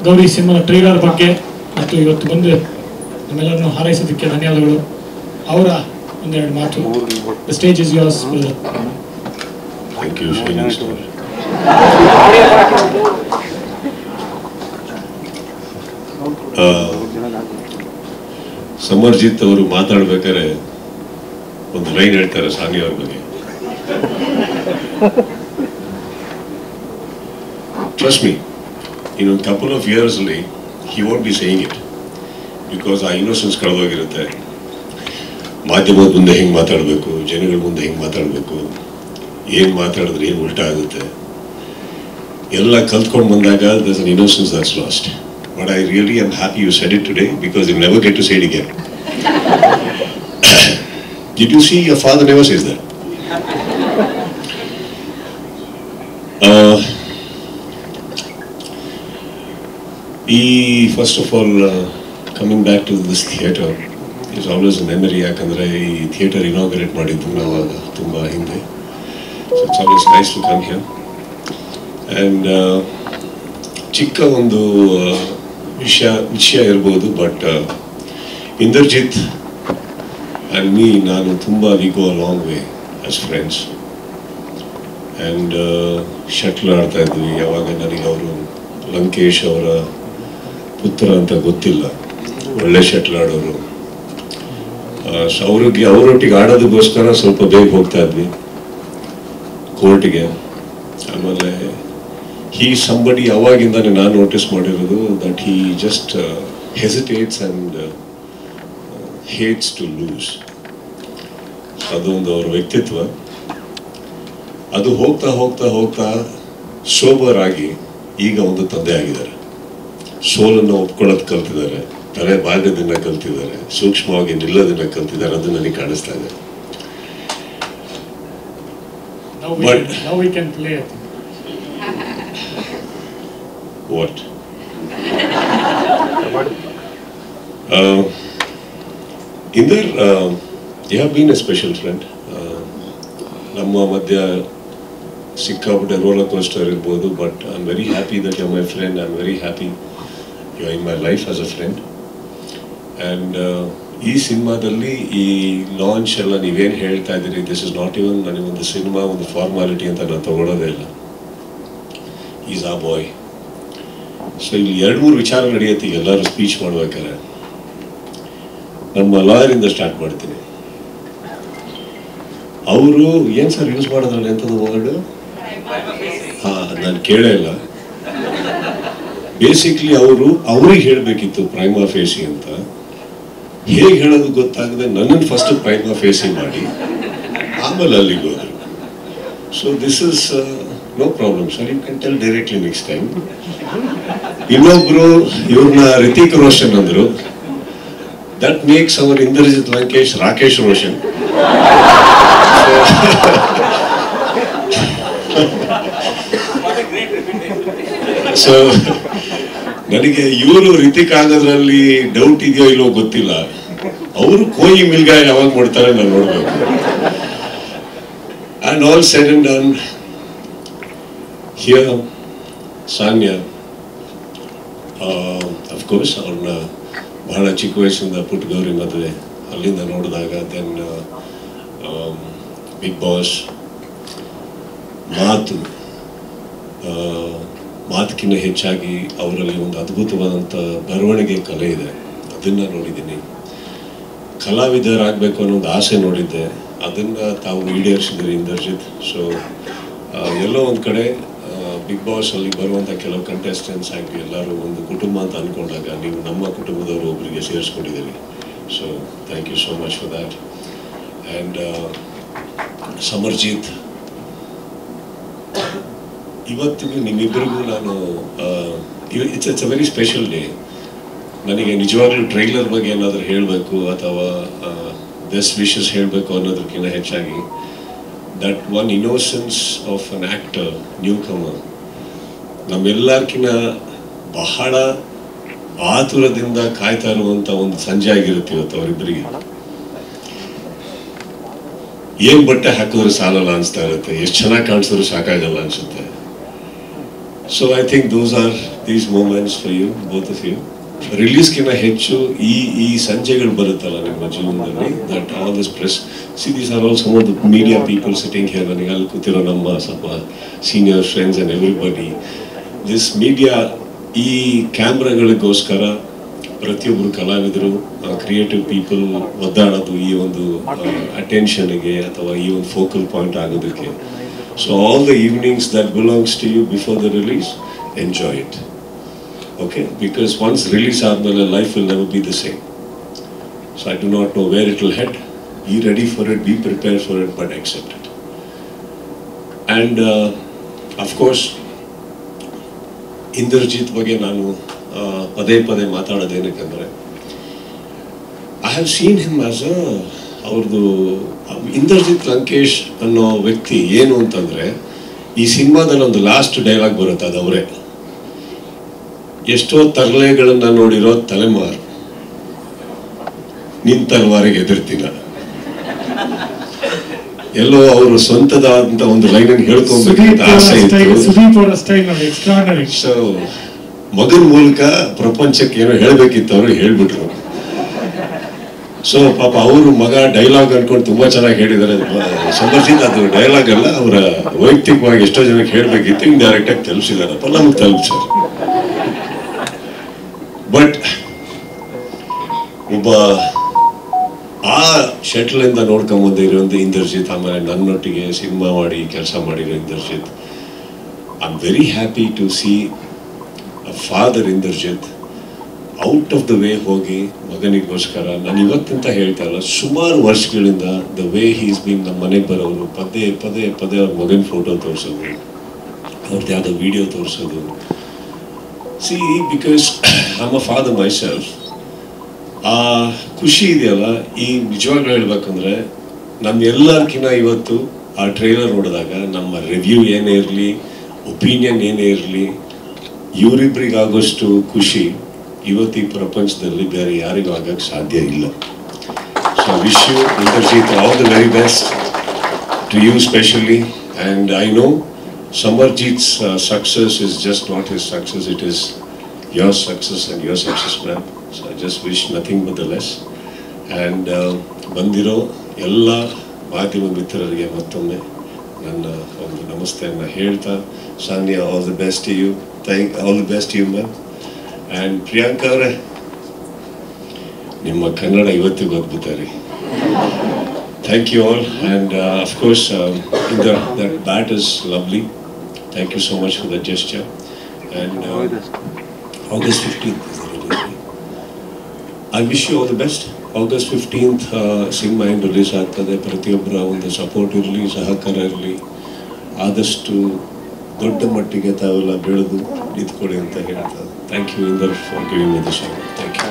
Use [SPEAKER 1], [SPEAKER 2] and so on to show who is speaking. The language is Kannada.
[SPEAKER 1] ಗೌರಿ ಸಿನಿಮಾದ ಟ್ರೈಲರ್ ಬಗ್ಗೆ ಮತ್ತು ಇವತ್ತು ಬಂದು ನಮ್ಮೆಲ್ಲರನ್ನು ಹಾರೈಸೋದಕ್ಕೆ ಧನ್ಯವಾದಗಳು. ಅವರ ಒಂದೆರಡು ಮಾತು. The stage is yours.
[SPEAKER 2] Thank you shining star. Samarjit ಅವರು ಮಾತಾಡ್ಬೇಕಾದ್ರೆ ಒಂದು ಲೈನ್ ಹೇಳ್ತಾರೆ ಸಾನಿಯಾ ಅವ್ರ ಬಗ್ಗೆ. Trust me, in a couple of years he won't be saying it because ಆ ಇನ್ನೋಸೆನ್ಸ್ ಕಳೆದೋಗಿರುತ್ತೆ. ಮಾಧ್ಯಮದ ಮುಂದೆ ಹೆಂಗೆ ಮಾತಾಡಬೇಕು, ಜನಗಳ ಮುಂದೆ ಹೆಂಗೆ ಮಾತಾಡಬೇಕು, ಏನು ಮಾತಾಡಿದ್ರೆ ಏನು ಉಲ್ಟಾ ಆಗುತ್ತೆ ಎಲ್ಲ ಕಲ್ತ್ಕೊಂಡು ಬಂದಾಗ there's an innocence that's lost. But I really am happy you said it today because you never get to say it again. Did you see your father never says that? First of all, coming back to this theatre is always a memory. ಯಾಕಂದ್ರೆ ಈ ಥಿಯೇಟರ್ ಇನಾಗ್ರೇಟ್ ಮಾಡಿದ್ದು ನಾವು ತುಂಬ ಹಿಂದೆ. So it's always nice to come here. And ಚಿಕ್ಕ ಒಂದು ವಿಷಯ ಇರ್ಬೋದು, ಬಟ್ ಇಂದರ್ಜಿತ್ and me, ನಾನು ತುಂಬ we go a long way as friends. And shuttle ಆಡ್ತಾ ಇದ್ವಿ. ಯಾವಾಗ ನನಗೆ ಅವರು ಲಂಕೇಶ್ ಅವರ ಪುತ್ರ ಅಂತ ಗೊತ್ತಿಲ್ಲ, ಒಳ್ಳೆ ಶಟ್ಲ್ ಆಡೋರು. ಅವರೊಟ್ಟಿಗೆ ಆಡೋದಕ್ಕೋಸ್ಕರ ಸ್ವಲ್ಪ ಬೇಗ ಹೋಗ್ತಾ ಇದ್ವಿ ಕೋರ್ಟ್ಗೆ. ಆಮೇಲೆ he somebody ಅವಾಗಿಂದಾನೆ ನಾನು ನೋಟಿಸ್ ಮಾಡಿರೋದು that he just hesitates and hates to lose. ಅದೊಂದು ಅವ್ರ ವ್ಯಕ್ತಿತ್ವ. ಅದು ಹೋಗ್ತಾ ಹೋಗ್ತಾ ಹೋಗ್ತಾ ಸೋಬರ್ ಆಗಿ ಈಗ ಒಂದು ತಂದೆ ಆಗಿದ್ದಾರೆ. ಸೋಲನ್ನು ಒಪ್ಕೊಳ್ಳೋದು ಕಲ್ತಿದ್ದಾರೆ, ತಲೆ ಬಾಗೋದನ್ನ ಕಲ್ತಿದ್ದಾರೆ, ಸೂಕ್ಷ್ಮವಾಗಿ ನಿಲ್ಲೋದನ್ನ ಕಲ್ತಿದ್ದಾರೆ. ಅದು ನನಗೆ ಕಾಣಿಸ್ತಾ ಇದೆ.
[SPEAKER 1] Now we can play it.
[SPEAKER 2] What? Inder, you have been a special friend. ನಮ್ಮ ಮಧ್ಯ ಸಿಕ್ಕಾಪಟ್ಟೆ ರೋಲರ್ ಕೋಸ್ಟರ್ ಇರ್ಬೋದು, but I am very happy that you are my friend. I am very happy you are in my life as a friend. And ಈ ಸಿನಿಮಾದಲ್ಲಿ ಈ ಲಾಂಚ್ ಎಲ್ಲ ನೀವೇನು ಹೇಳ್ತಾ ಇದ್ದೀರಿ, ದಿಸ್ ಇಸ್ ನಾಟ್ ಇವನ್ ನನಗೊಂದು ಸಿನಿಮಾ ಒಂದು ಫಾರ್ಮಾಲಿಟಿ ಅಂತ ನಾನು ತಗೊಳ್ಳೋದೇ ಇಲ್ಲ. ಈಸ್ ಆ ಬಾಯ್. ಸೊ ಇಲ್ಲಿ 2-3 ವಿಚಾರ ನಡೆಯುತ್ತೆ ಈಗ ಎಲ್ಲರೂ ಸ್ಪೀಚ್ ಮಾಡ್ಬೇಕಾದ್ರೆ. ನಮ್ಮ ಲಾಯರಿಂದ ಸ್ಟಾರ್ಟ್ ಮಾಡ್ತೀನಿ. ಅವರು ಏನು ಸರ್ ಯೂಸ್ ಮಾಡೋದ್ರಲ್ಲಿ ಎಂಥದ್ದು ವರ್ಡ್? ನಾನು ಕೇಳೇ ಇಲ್ಲ. ಬೇಸಿಕ್ಲಿ ಅವ್ರಿಗೆ ಹೇಳಬೇಕಿತ್ತು ಪ್ರೈಮಾ ಫೇಸಿ ಅಂತ. ಹೇಗೆ ಹೇಳೋದು ಗೊತ್ತಾಗದೆ ನನ್ನನ್ನು ಫಸ್ಟ್ ಪ್ರೈಮಾ ಫೇಸಿ ಮಾಡಿ ಆಮೇಲೆ ಅಲ್ಲಿಗೆ ಹೋದ್ರು. So this is no problem sir, you can tell directly next time. ಇನ್ನೊಬ್ರು ಇವ್ರನ್ನ ರಿತಿಕ್ ರೋಷನ್ ಅಂದ್ರು. That makes our Indrajit Lankesh Rakesh Roshan. So ನನಗೆ ಇವರು ರಿತಿಕ್ ಆಗೋದ್ರಲ್ಲಿ ಡೌಟ್ ಇದೆಯೋ ಇಲ್ಲೋ ಗೊತ್ತಿಲ್ಲ. ಅವರು ಕೋಯಿ ಮಿಲ್ಗಾಯ ಯಾವಾಗ ಮಾಡ್ತಾರೆ ನಾನು ನೋಡ್ಬೇಕು. And all said and done here Sanya, of course ಅವ್ರನ್ನ ಬಹಳ ಚಿಕ್ಕ ವಯಸ್ಸಿಂದ ಪುಟ್ಟ ಗೌರಿ ಮದುವೆ ಅಲ್ಲಿಂದ ನೋಡಿದಾಗ, ದೆನ್ ಬಿಗ್ ಬಾಸ್, ಮಾತಕ್ಕಿಂತ ಹೆಚ್ಚಾಗಿ ಅವರಲ್ಲಿ ಒಂದು ಅದ್ಭುತವಾದಂಥ ಬರವಣಿಗೆ ಕಲೆ ಇದೆ, ಅದನ್ನು ನೋಡಿದ್ದೀನಿ. ಕಲಾವಿದರಾಗಬೇಕು ಅನ್ನೋ ಒಂದು ಆಸೆ ನೋಡಿದ್ದೆ, ಅದನ್ನು ತಾವು ಈಡೇರಿಸಿದ್ರಿ ಇಂದರ್ಜಿತ್. ಸೊ ಎಲ್ಲೋ ಒಂದು ಕಡೆ ಬಿಗ್ ಬಾಸ್ ಅಲ್ಲಿ ಬರುವಂಥ ಕೆಲವು ಕಂಟೆಸ್ಟೆಂಟ್ಸ್ ಆಗಿ ಎಲ್ಲರೂ ಒಂದು ಕುಟುಂಬ ಅಂತ ಅಂದ್ಕೊಂಡಾಗ ನೀವು ನಮ್ಮ ಕುಟುಂಬದವರು ಒಬ್ಬರಿಗೆ ಸೇರಿಸ್ಕೊಂಡಿದ್ದೀರಿ. So thank you so much for that. And Samarjit, ಇವತ್ತಿಗೂ ನಿಮ್ಮಿಬ್ಬರಿಗೂ ನಾನು it's a very special day. ನನಗೆ ನಿಜವಾಗ್ಲೂ ಟ್ರೈಲರ್ ಬಗ್ಗೆ ಏನಾದರೂ ಹೇಳಬೇಕು ಅಥವಾ ಬೆಸ್ಟ್ ವಿಶಸ್ ಹೇಳಬೇಕು ಅನ್ನೋದಕ್ಕಿಂತ ಹೆಚ್ಚಾಗಿ that one innocence of an actor, newcomer, ನಮ್ಮೆಲ್ಲರ್ಕಿನ್ನ ಬಹಳ ಆತುರದಿಂದ ಕಾಯ್ತಾ ಇರುವಂಥ ಒಂದು ಸಂಜೆ ಆಗಿರುತ್ತೆ ಇವತ್ತು ಅವರಿಬ್ಬರಿಗೆ. ಏನು ಬಟ್ಟೆ ಹಾಕಿದ್ರೆ ಸಾಲಲ್ಲ ಅನಿಸ್ತಾ ಇರುತ್ತೆ, ಎಷ್ಟು ಚೆನ್ನಾಗಿ ಕಾಣಿಸಿದ್ರು ಸಾಕಾಗಲ್ಲ ಅನಿಸುತ್ತೆ. So I think those are these moments for you, both of you. ರಿಲೀಸ್ಗಿಂತ ಹೆಚ್ಚು ಈ ಸಂಜೆಗಳು ಬರುತ್ತಲ್ಲ ನಿಮ್ಮ ಜೀವನದಲ್ಲಿ, that all this press, see these are all some of the media people sitting here, ನನಗೆ ಅಲ್ಲಿ ಕೂತಿರೋ ನಮ್ಮ ಸ್ವಲ್ಪ senior friends and everybody, this media ಈ ಕ್ಯಾಮ್ರಾಗಳಿಗೋಸ್ಕರ ಪ್ರತಿಯೊಬ್ಬರು ಕಲಾವಿದರು, ಕ್ರಿಯೇಟಿವ್ ಪೀಪಲ್ ಒದ್ದಾಡೋದು ಈ ಒಂದು ಅಟೆನ್ಷನ್ಗೆ ಅಥವಾ ಈ ಒಂದು ಫೋಕಲ್ ಪಾಯಿಂಟ್ ಆಗೋದಕ್ಕೆ. So all the evenings that belongs to you before the release, enjoy it. Okay, because once release aadmele life will never be the same. So I do not know where it will head. Be ready for it, be prepared for it, but accept it. And of course, Indrajit ಬಗ್ಗೆ ನಾನು ಪದೇ ಪದೇ ಮಾತಾಡೋದೇನಕ್ಕಂದ್ರೆ, I have seen him as ಅವ್ರದ್ದು ಇಂದ್ರಜಿತ್ ಲಂಕೇಶ್ ಅನ್ನೋ ವ್ಯಕ್ತಿ ಏನು ಅಂತಂದ್ರೆ, ಈ ಸಿನಿಮಾದಲ್ಲಿ ಒಂದು ಲಾಸ್ಟ್ ಡೈಲಾಗ್ ಬರುತ್ತೆ, ಅದು ಅವರೇ. ಎಷ್ಟೋ ತರಲೆಗಳನ್ನ ನೋಡಿರೋ ತಲೆಮಾರು, ನಿನ್ ತಲವಾರಿಗೆ ಎದುರ್ತೀನ. ಎಲ್ಲೋ ಅವರು ಸ್ವಂತದಾದಂತ ಒಂದು ಲೈನ್ ಹೇಳ್ಕೊಂಡ್ಬೇಕಂತ ಆಸೆ ಇತ್ತು. ಸೊ ಮಗನ ಮೂಲಕ ಪ್ರಪಂಚಕ್ಕೆ ಏನೋ ಹೇಳ್ಬೇಕಿತ್ತು, ಅವರು ಹೇಳ್ಬಿಟ್ರು. ಸೊ ಪಾಪ ಅವರು ಮಗ ಡೈಲಾಗ್ ಅನ್ಕೊಂಡು ತುಂಬಾ ಚೆನ್ನಾಗಿ ಹೇಳಿದ್ದಾರೆ. ಸಮರ್ಜಿತ್ ಅದು ಡೈಲಾಗ್ ಅಲ್ಲ, ಅವರ ವೈಯಕ್ತಿಕವಾಗಿ ಎಷ್ಟೋ ಜನಕ್ಕೆ ಹೇಳ್ಬೇಕಿತ್ತು, ಹಿಂಗ್ ಡೈರೆಕ್ಟ್ ಆಗಿ ತಲುಪಿಸಿದಾರಪ್ಪ, ನಮ್ಗೆ ತಲುಪಿಸ್ಯಾರ. ಬಟ್ ಒಬ್ಬ ಆ ಶಟ್ಲಿಂದ ನೋಡ್ಕೊಂಬಂದಿರೋಂಥ ಇಂದ್ರಜಿತ್, ಆಮೇಲೆ ನನ್ನೊಟ್ಟಿಗೆ ಸಿನಿಮಾ ಮಾಡಿ ಕೆಲಸ ಮಾಡಿರೋ Indrajit, I am very happy to see a father Indrajit out of the way ಹೋಗಿ ಮಗನಿಗೋಸ್ಕರ. ನಾನು ಇವತ್ತಂತ ಹೇಳ್ತಾ ಇಲ್ಲ, ಸುಮಾರು ವರ್ಷಗಳಿಂದ ದ ವೇ ಹೀಸ್ ಬೀನ್ ನಮ್ಮ ಮನೆಗೆ ಬರೋರು ಪದೇ ಪದೇ ಪದೇ ಅವ್ರ ಮಗನ ಫೋಟೋ ತೋರಿಸೋದು, ಅವ್ರದ್ದು ಯಾವುದೋ ವಿಡಿಯೋ ತೋರಿಸೋದು. See, because I'm a father myself, ಆ ಖುಷಿ ಇದೆಯಲ್ಲ, ಈ ನಿಜವಾಗ್ಲೂ ಹೇಳ್ಬೇಕಂದ್ರೆ ನಮ್ಮೆಲ್ಲರ್ಕಿನ್ನ ಇವತ್ತು ಆ ಟ್ರೈಲರ್ ನೋಡಿದಾಗ ನಮ್ಮ ರಿವ್ಯೂ ಏನೇ ಇರಲಿ, ಒಪಿನಿಯನ್ ಏನೇ ಇರಲಿ, ಇವರಿಬ್ಬರಿಗಾಗೋಷ್ಟು ಖುಷಿ ಇವತ್ತು ಈ ಪ್ರಪಂಚದಲ್ಲಿ ಬೇರೆ ಯಾರಿಗೂ ಆಗಕ್ಕೆ ಸಾಧ್ಯ ಇಲ್ಲ. So wish you Indrajit all the very best to you specially. And I know Samarjit's success is just not his success, it is your success and your success, man. So I just wish nothing but the best. And ಬಂದಿರೋ ಎಲ್ಲ ಮಾಧ್ಯಮ ಮಿತ್ರರಿಗೆ ಮತ್ತೊಮ್ಮೆ ನನ್ನ ಒಂದು ನಮಸ್ತೆಯನ್ನು ಹೇಳ್ತಾ, Sanya, all the best to you. All the best to you, ma'am. And Priyanka ಅವರೇ, ನಿಮ್ಮ ಕನ್ನಡ ಇವತ್ತಿಗೂ ಅದ್ಭುತ ರೀ. Thank you all, and of course, that bat is lovely. Thank you so much for the gesture. And August 15th is the release. I wish you all the best. August 15th, cinema ಏನು ರಿಲೀಸ್ ಆಗ್ತದೆ. ಪ್ರತಿಯೊಬ್ಬರ ಒಂದು ಸಪೋರ್ಟ್ ಇರಲಿ, ಸಹಕಾರ ಇರಲಿ. ಆದಷ್ಟು ದೊಡ್ಡ ಮಟ್ಟಿಗೆ ತಾವೆಲ್ಲ ಬೆಳೆದು ನಿಂತ್ಕೊಳ್ಳಿ ಅಂತ ಹೇಳ್ತಾರೆ. Thank you Inder for giving me this. Thank you.